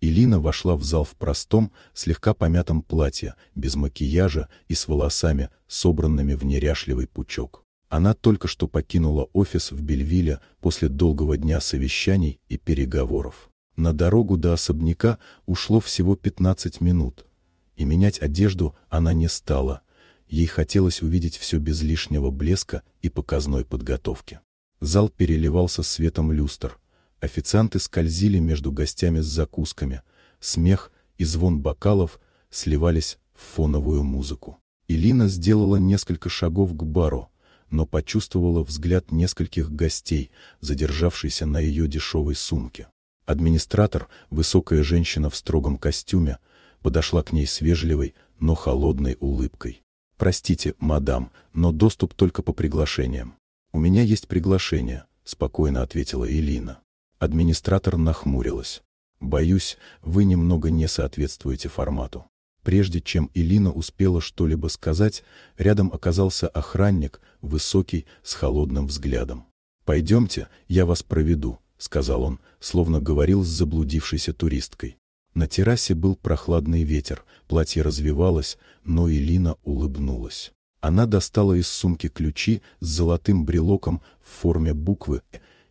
Илина вошла в зал в простом, слегка помятом платье, без макияжа и с волосами, собранными в неряшливый пучок. Она только что покинула офис в Бельвилле после долгого дня совещаний и переговоров. На дорогу до особняка ушло всего 15 минут. И менять одежду она не стала. Ей хотелось увидеть все без лишнего блеска и показной подготовки. Зал переливался светом люстр. Официанты скользили между гостями с закусками. Смех и звон бокалов сливались в фоновую музыку. Илина сделала несколько шагов к бару, но почувствовала взгляд нескольких гостей, задержавшийся на ее дешевой сумке. Администратор, высокая женщина в строгом костюме, подошла к ней с вежливой, но холодной улыбкой. «Простите, мадам, но доступ только по приглашениям». «У меня есть приглашение», — спокойно ответила Илина. Администратор нахмурилась. «Боюсь, вы немного не соответствуете формату». Прежде чем Илина успела что-либо сказать, рядом оказался охранник, высокий, с холодным взглядом. «Пойдемте, я вас проведу», — сказал он, словно говорил с заблудившейся туристкой. На террасе был прохладный ветер, платье развивалось, но Илина улыбнулась. Она достала из сумки ключи с золотым брелоком в форме буквы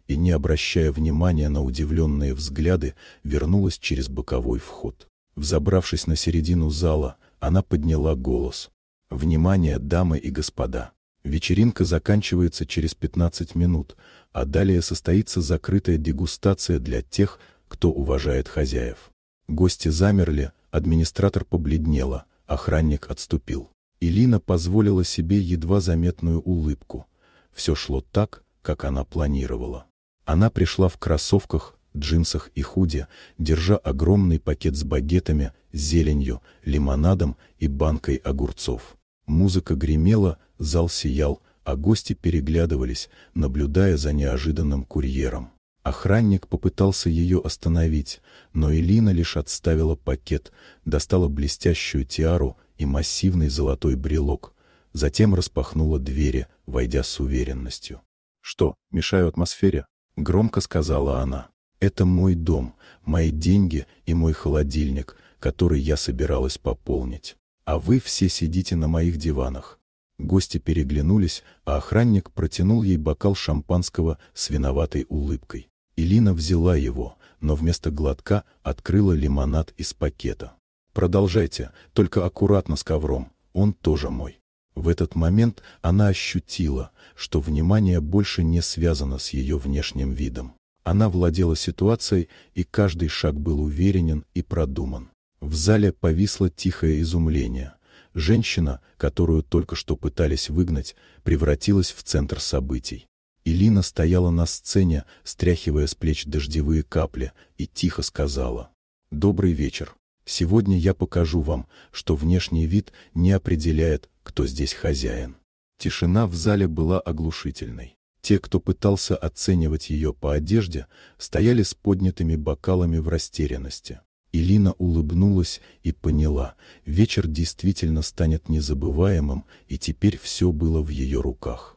и, не обращая внимания на удивленные взгляды, вернулась через боковой вход. Взобравшись на середину зала, она подняла голос. «Внимание, дамы и господа! Вечеринка заканчивается через 15 минут, а далее состоится закрытая дегустация для тех, кто уважает хозяев». Гости замерли, администратор побледнела, охранник отступил. Илина позволила себе едва заметную улыбку. Все шло так, как она планировала. Она пришла в кроссовках, джинсах и худи, держа огромный пакет с багетами, зеленью, лимонадом и банкой огурцов. Музыка гремела, зал сиял, а гости переглядывались, наблюдая за неожиданным курьером. Охранник попытался ее остановить, но Илина лишь отставила пакет, достала блестящую тиару и массивный золотой брелок, затем распахнула двери, войдя с уверенностью. «Что, мешаю атмосфере?» — громко сказала она. «Это мой дом, мои деньги и мой холодильник, который я собиралась пополнить. А вы все сидите на моих диванах». Гости переглянулись, а охранник протянул ей бокал шампанского с виноватой улыбкой. Илина взяла его, но вместо глотка открыла лимонад из пакета. «Продолжайте, только аккуратно с ковром, он тоже мой». В этот момент она ощутила, что внимание больше не связано с ее внешним видом. Она владела ситуацией, и каждый шаг был уверенен и продуман. В зале повисло тихое изумление. Женщина, которую только что пытались выгнать, превратилась в центр событий. Илина стояла на сцене, стряхивая с плеч дождевые капли, и тихо сказала: «Добрый вечер. Сегодня я покажу вам, что внешний вид не определяет, кто здесь хозяин». Тишина в зале была оглушительной. Те, кто пытался оценивать ее по одежде, стояли с поднятыми бокалами в растерянности. Илина улыбнулась и поняла, вечер действительно станет незабываемым, и теперь все было в ее руках.